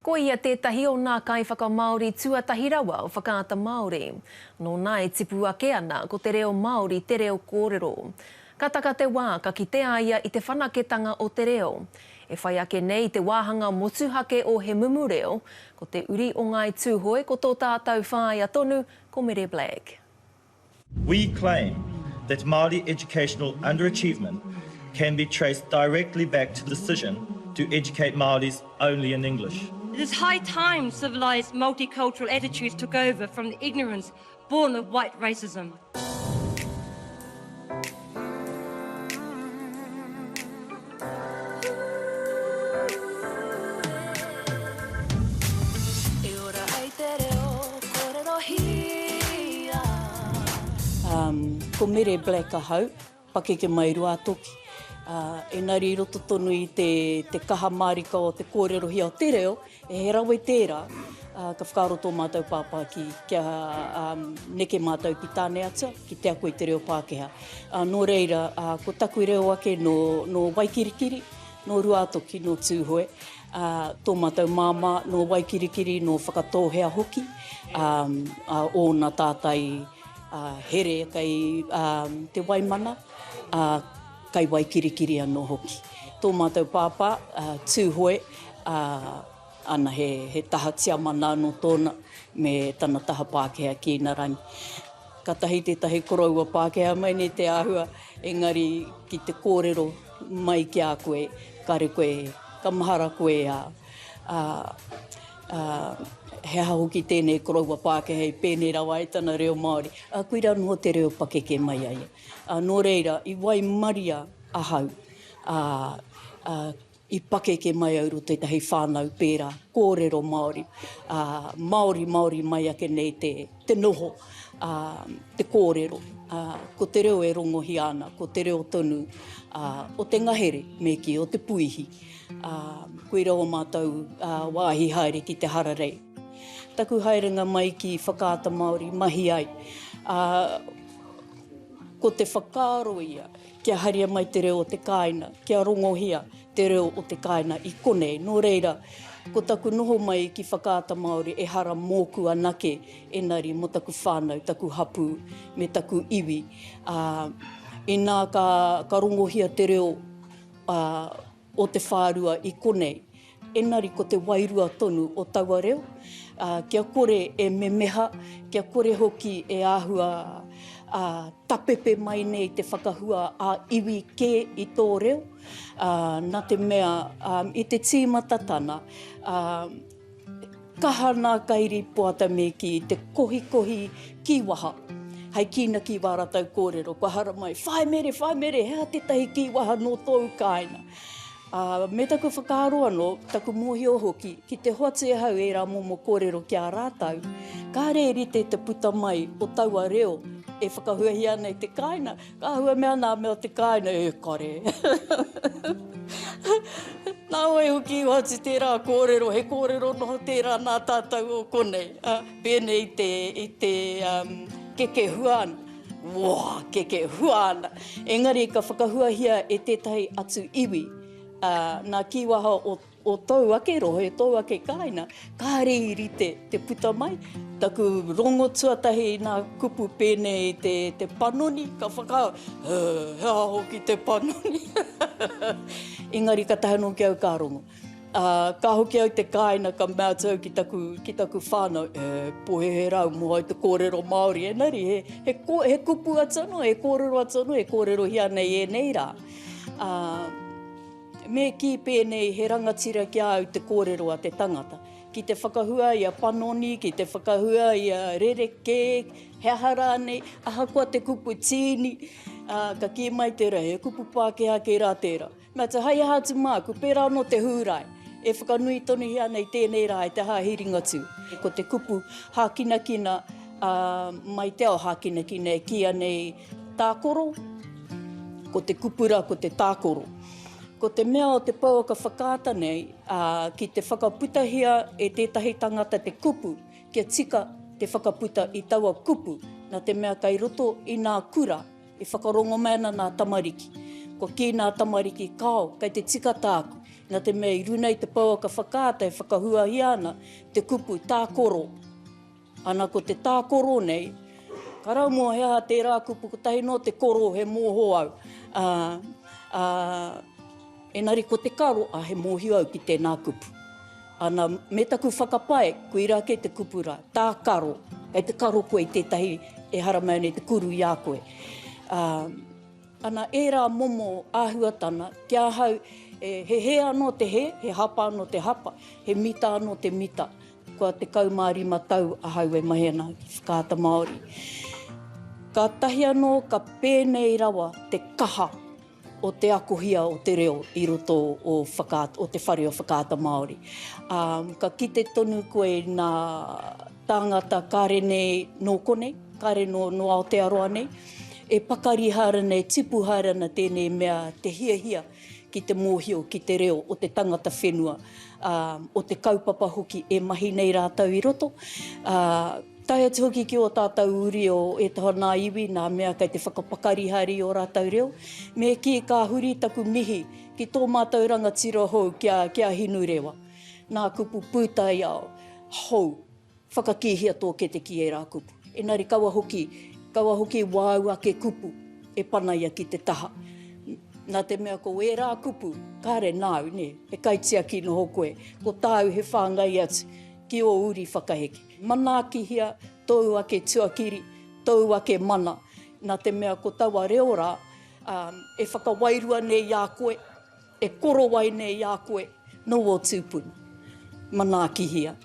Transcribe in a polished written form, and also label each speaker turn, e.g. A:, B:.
A: Ko ia tētahi o nā kai whakamāori tuatahi rawa o whakaata Māori. Nō nai tipu ake ana ko te reo Māori te reo kōrero. Kataka te wā ka kitea ia i te whanaketanga o te reo. E whai ake nei te wāhanga motuhake o he mumureo ko te uri o ngai tūhoe ko tō tātou whāia tonu ko Mere Black.
B: We claim that Māori educational underachievement can be traced directly back to the decision to educate Māoris only in English.
C: It is high time civilised multicultural attitudes took over from the ignorance born of white racism.
D: Ko Mere Black ahau, pakeke mai rua toki. Engari roto tonu i te kaha marika o te kōrero hia o te reo, e he rawe tērā, ka whakaroto mātou pāpā kia neke mātou ki tāne atua, ki te ako i te reo Pākehā. Nō reira, ko taku i reo ake no Waikirikiri, no Ruatoki, no Tūhoe, tō mātou māma no Waikirikiri, no whakatōhea hoki, o nā tātai here kai te Waimana, kai Waikirikiri anō hoki. Tō mātou pāpā, Tūhoe, ana he taha tiamana anō tōna me tana taha Pākehā ki Narangi. Ka tahi tētahi koraua Pākehā mai ne te āhua, engari ki te kōrero mai ki a koe, kare koe, ka mahara koe he aha hoki tēnei koraua Pākehā i pēnei rawa i tana reo Māori. Koira no te reo pakeke mai aia. Nō reira, i Waimaria ahau, i pakeke mai auro tētahi whānau pērā, kōrero Māori. Māori mai ake nei te noho, te kōrero. Ko te reo e rongohi ana, ko te reo tonu, o te ngahere me ki o te puihi. Koira o mātou wāhi haere ki te hararei. Taku haerenga mai ki whakaata Māori, mahi ai. Ko te whakaaro ia, kia haria mai te reo o te kāina, kia rongohia te reo o te kāina i konei. Nō reira, ko taku noho mai ki whakaata Māori e hara mōku anake enari mo taku whānau, taku hapu me taku iwi. E nā ka rongohia te reo o te whārua i konei. Enari ko te wairua tonu o taua reo, kia kore e memeha, kia kore hoki e āhua tapepe mai nei te whakahua a iwi ke i tō reo. Nā te mea, i te tīmatatana, kaha nā kairi poata me ki te kohi kiwaha. Hei kina ki wāratau kōrero, kua hara mai, whae mere, hea te tahi kiwaha no tōu kāina. Me taku whakaaro anō, taku mōhio hoki, ki te hoatu e hau e rā momo kōrero ki a rātau, ka rerite te puta mai o taua reo, e whakahuahi ana i te kāina, ka hua mea nā mea te kāina, e kare. Nā oe hoki hoatu tērā kōrero, he kōrero noho tērā nā tātou o konei. Pēnei i te keke huana. Wā, keke huana. Engari ka whakahuahia e tētahi atu iwi, nā kiwaha o tau ake roho, e tau ake kāina, ka rerite te puta mai. Taku rongo tuatahi nā kupu pēnei te panoni, ka whakao, hea hoki te panoni. Engari ka tahi no ki au kā rongo. Ka hoki au te kāina ka mea tau ki taku whānau, pohe he rau mo ai te kōrero Māori, enari, he kupu atano, he kōrero atano, he kōrero hia nei e nei rā. Me ki pēnei he rangatira ki au te kōrero a te tangata. Ki te whakahua i a panoni, ki te whakahua i a rereke, he ahara nei, aha kua te kupu tīni, ka ki mai tērā, he kupu Pākehā kei rā tērā. Mea te hai aha tu māku, pērā no te hūrai, e whakanui tonu hia nei tēnei rā i te hāhiringa tū. Ko te kupu hākinakina, mai te ao hākinakina e kia nei tākoro, ko te kupura, ko te tākoro. Ko te mea o te pau ka whakaata nei, ki te whakaputahia e tētahi tangata te kupu, kia tika te whakaputa i taua kupu, nā te mea kai roto i nā kura, e whakarongo mana nā tamariki. Ko ki nā tamariki kao, kai te tika tāku, Nā te mea i runei te pauaka whakaata e whakahuahi ana te kupu tākoro. Ana ko te tākoro nei, ka rau mua hea te rā kupu ko tahi no te koro he mōho au. Engari ko te karo he mōhio au ki tēnā kupu. Ana me taku whakapae, ko i rake te kupura, tā karo. Kei te karo koe i tētahi e haramau nei te kuru i a koe. Ana e rā momo āhuatana, kia hau he anō te he hapa anō te hapa, he mita anō te mita. Kua te kaumārima tau a hau e mahena ki whakaata Māori. Ka tahi anō ka pēnei rawa te kaha o te akohia o te reo i roto o te whare o whakaata Māori. Ka kite tonu koe nā tāngata kārene nō kone, kārene no Aotearoa nei, e pakari hara nei, tipu hara na tēnei mea te hia ki te mōhio, ki te reo o te tangata whenua, o te kaupapa hoki e mahi nei rātau i roto. Tai atu hoki ki o tātou uri o e taha nā iwi, nā mea kei te whakapakarihari o rātau reo, me ki ka huri taku mihi ki tō mātou rangatira hou kia hinu rewa. Nā kupu pūtai ao, hou, whakakihia tō te ki e rā kupu. Engari kaua hoki wāua ke kupu e panaia ki te taha. Nā te mea ko e rā kupu, kāre nāu, ne, e kaitia ki no hokoe, ko tāu he whāngai atu, ki o uri whakaheke. Manākihia, tau ake tuakiri, tau ake mana. Nā te mea ko taua reo rā, e whakawairua nei a koe, e korowai nei a koe, no o tūpuna. Manākihia.